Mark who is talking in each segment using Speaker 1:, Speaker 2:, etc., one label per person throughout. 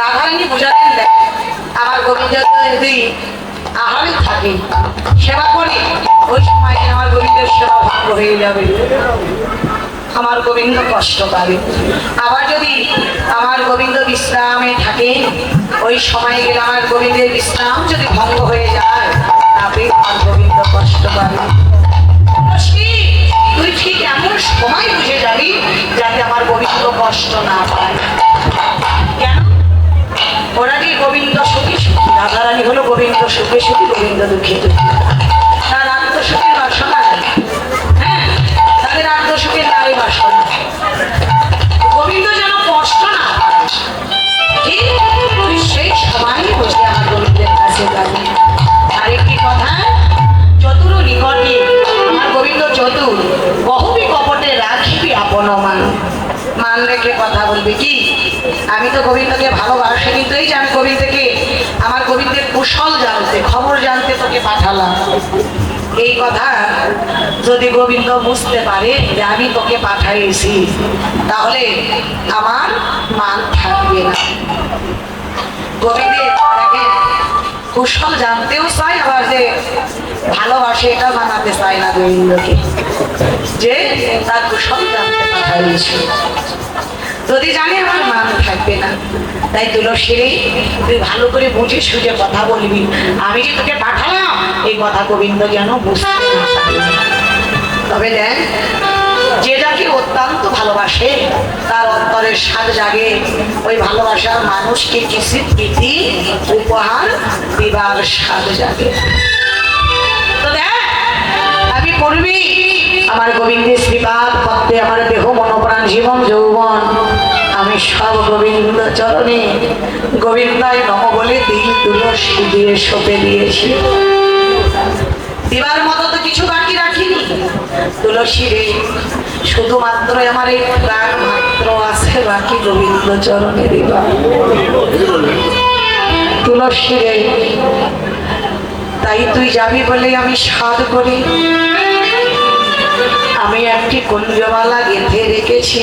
Speaker 1: রাধারানী বুঝালেন, দেখ আমার গোবিন্দ যদি আহারে থাকে সেবা করি, ওই সময় আমার গোবিন্দের সেবা ভঙ্গ হয়ে যাবে, আমার গোবিন্দ কষ্ট পাবে। আবার যদি আমার গোবিন্দ বিশ্রামে থাকে, ওই সময় গেলে আমার গোবিন্দের বিশ্রাম যদি ভঙ্গ হয়ে যায়, তবে আমার গোবিন্দ কষ্ট পাবে। তুই ঠিক এমন সময় বুঝে যাবি যাতে আমার গোবিন্দ কষ্ট না পায়। কেন? ওরা যে গোবিন্দ সুখী সুখী, রাধারানী হলো গোবিন্দ সুখে সুখী, গোবিন্দ দুঃখে দুঃখী। তার আত্মসুখের বাসনা, হ্যাঁ তাদের আত্মসুখের নারী বাসনা। গোবিন্দ যেন কষ্ট না পায়, ঠিক তুই সেই সময় বসে আমার গোবিন্দের কাছে যাবি। আরেকটি কথা, চতুর নিকটে আমার গোবিন্দ চতুর, বহুবি কপটে রাখিবি আপন মান। মান রেখে কথা বলবি কি, আমি তো গোবিন্দকে ভালোবাসি, কিন্তু এই যে আমি গোবিন্দকে আমার গোবিন্দের কুশল জানতে, খবর জানতে তোকে পাঠালাম, এই কথা যদি গোবিন্দ বুঝতে পারে যে আমি তোকে পাঠাইছি, তাহলে আমার মান থাকবে না। গোবিন্দের দেখেন কুশল জানতেও চাই, আবার যে ভালোবাসে এটা জানাতে চায় না গোবিন্দকে, যে তার কুশল জানতে পাঠাইছি। যদি জানি আমার মান থাকবে না, তাই তুলসী তুই ভালো করে বুঝে সুঝে কথা বলবি। আমি যে তোকে পাঠালাম এই কথা গোবিন্দ যেন বুঝতে না পারে। তবে দেখ, যে যাকে অত্যন্ত ভালোবাসে তার অন্তরের স্বাদ জাগে, ওই ভালোবাসার মানুষকে কিছু প্রীতি উপহার দিবার স্বাদ জাগে। তো দেখ, আমি পড়বি আমার গোবিন্দের শ্রীপাদ পদ্মে আমার দেহ মনোপ্রাণ জীবন যৌবন আমি সব গোবিন্দ চরণে গোবিন্দায় নম বলে দিল তুলসী দিয়ে সঁপে দিয়েছি। দিবার মতো তো কিছু বাকি রাখিনি তুলসী রে, শুধুমাত্র আমার এই প্রাণ মাত্র আছে বাকি গোবিন্দ চরণে দিবা। তুলসী রে, তাই তুই যাবি বলে আমি সাধ করি, আমি একটি কুঞ্জমালা গেঁথে রেখেছি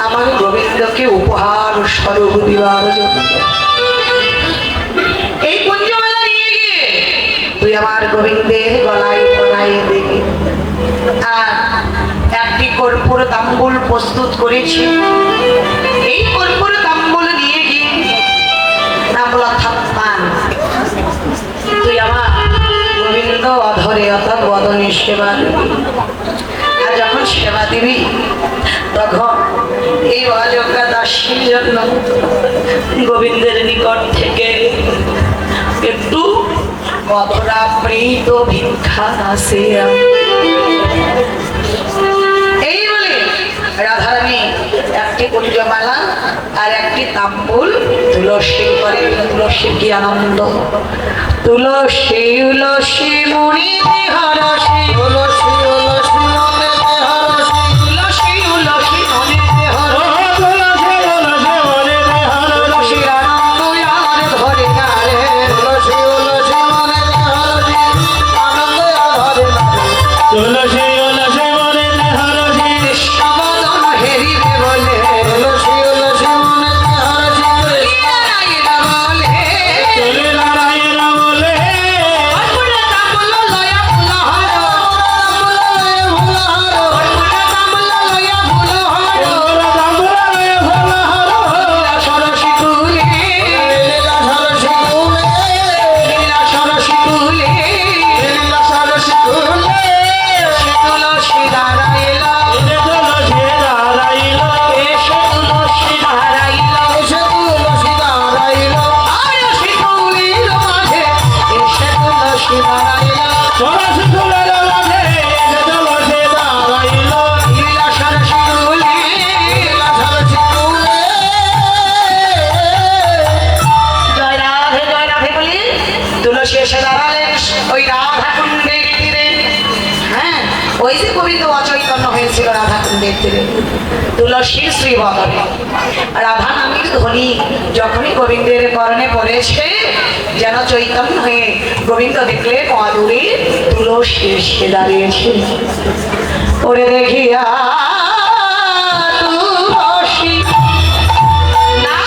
Speaker 1: আমার গোবিন্দকে উপহার স্বরূপ দিবার জন্য। এই কুঞ্জমালা নিয়ে গিয়ে তুই আমার গোবিন্দের গলায় পরাই দিবি। আর একটি কর্পূর তাম্বুল প্রস্তুত করেছি, এই কর্পূর তাম্বুল নিয়ে গিয়ে তাম্বুলা থাপ্পান তুই আমার গোবিন্দ অধরে অর্থাৎ বদনে সেবা দিবি। আর যখন সেবা দিবি তখন এই অযোগ্যা দাসীর জন্য গোবিন্দের নিকট থেকে একটু মধুরা প্রীত ভিক্ষা আসে। এই বলে রাধারানী একটি কুঞ্জমালা আর একটি তাম্বুল তুলসী করে। তুলসী কি আনন্দ, তুলসী উলসী মুনি হরসী, তুলসী উলসী মনে হরসী, তুলসী উলসী মনে হরসী, তুলসী উলসী মনে হরসী, আনন্দ আর ধরে না রে, তুলসী উলসী মনে হরসী, আনন্দ আর ধরে না রে, তুলসী উলসী মনে হরসী, কৃষ্ণবদন হেরিবে বলে, তুলসী উলসী মনে হরসী, নারায়ণ বলে, চলে নারায়ণ বলে, অর্পণে তাম্বুল লয়া ফুল হার, তাম্বুল লয়া ফুল হার, অর্পণে তাম্বুল লয়া ফুল হার, লীলা সরসী তুলে, লীলা সরসী তুলে, লীলা সরসী তুলে, লীলা সরসী তুলে, সে তুলসী দাঁড়াইল, সে তুলসী দাঁড়াইল, এসে তুলসী দাঁড়াইল, এসে তুলসী দাঁড়াইল, আর সে তুলিল মাঝে, এসে তুলসী দাঁড়াইল, সরসী তুলের মাঝে, এসে তুলসী দাঁড়াইল, লীলা সরসী তুলে, লীলা সরসী তুলে। জয় রাধে বলি তুলসী এসে দাঁড়ালেন ওই রাধা কুণ্ডের তীরে। হ্যাঁ, ওই যে গোবিন্দ অচৈতন্য হয়েছিল রাধা কুণ্ডের তীরে তুলসীর শ্রী বদনে। রাধা নামের ধ্বনি যখনই গোবিন্দের কর্ণে পড়েছে, যেন চৈতন্য হয়ে গোবিন্দ দেখলে অদূরে তুলসী এসে দাঁড়িয়েছে। ওরে দেখিয়া তুলসী না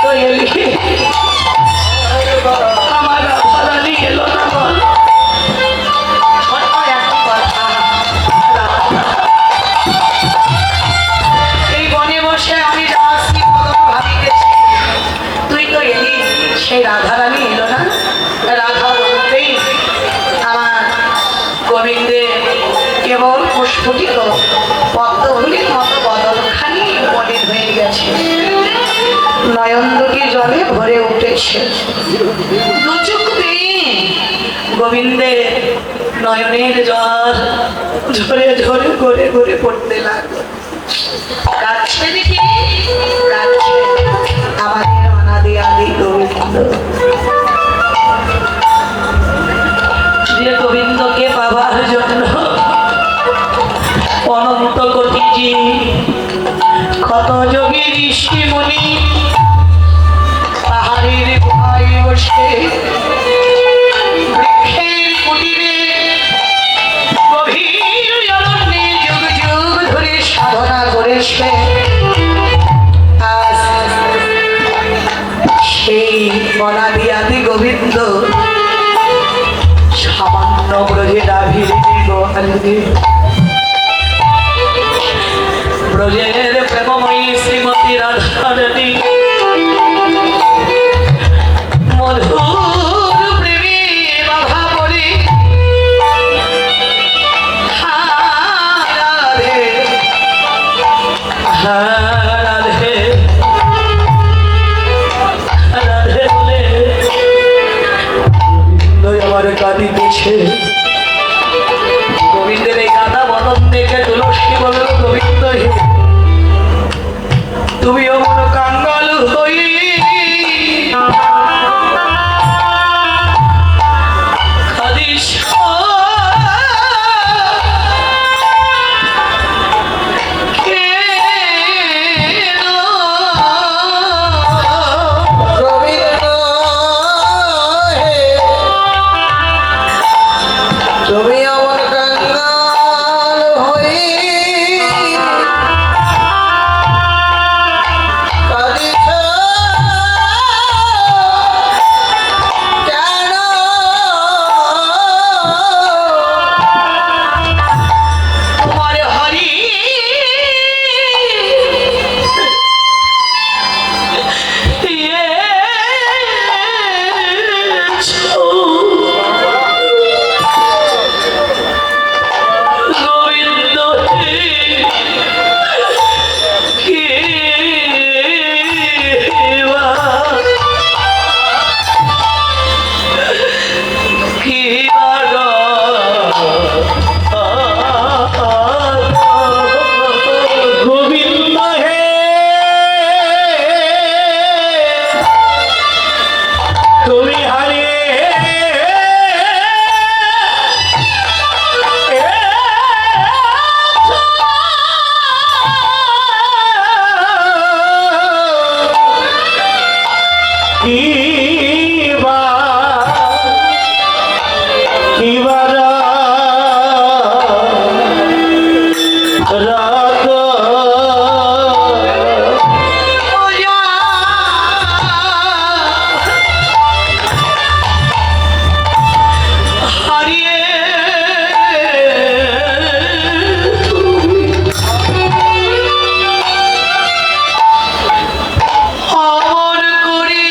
Speaker 1: তো এলি, আমার রাধারানী এলো না বল। ছোট্ট একটা কথা, এই বনে বসে আমি রাশি কদম ভাবিতেছি, তুই তো এলি, সেই রাধারানী এলো না। রাধা বলতেই আমার গোবিন্দের কেবল পুষ্পটিত পদ্মফুলের মতো বদনখানি মলিন হয়ে গেছে, নয়ন দুটি জলে ভরে উঠেছে। দু চোখ দিয়ে গোবিন্দের নয়নের জল ঝরে ঝরে ঘরে ঘরে পড়তে লাগলো। কাছে দেখি কাছে আমাদের অনাদি আদি গোবিন্দ, যে গোবিন্দকে পাবার জন্য অনন্ত কোটি জীব, কত যোগী ঋষি মুনি পাহাড়ের গুহায় বসে, বৃক্ষের কুটিরে গভীর অরণ্যে যুগ যুগ ধরে সাধনা করেছে। আজ সেই অনাদি আদি গোবিন্দ সামান্য ব্রজে ডাভির ব্রজের প্রেমময়ী শ্রীমতী রাধারানী মধুর প্রেমে বাধা পড়ে রাধে রাধে রাধে বলে আমার কাঁদিতেছে। গোবিন্দের এই কাঁদা বদন দেখে তুলসী বলল, গোবিন্দ হে, তুমিও মন কাঙ্গাল হই কাঁদিস,
Speaker 2: তুমি আমার কাঙ্গাল হই কাঁদিছ কেন?
Speaker 1: তোমার হরি
Speaker 2: গোবিন্দ হে, তুমি হারিয়ে
Speaker 1: অমর করি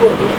Speaker 1: করবো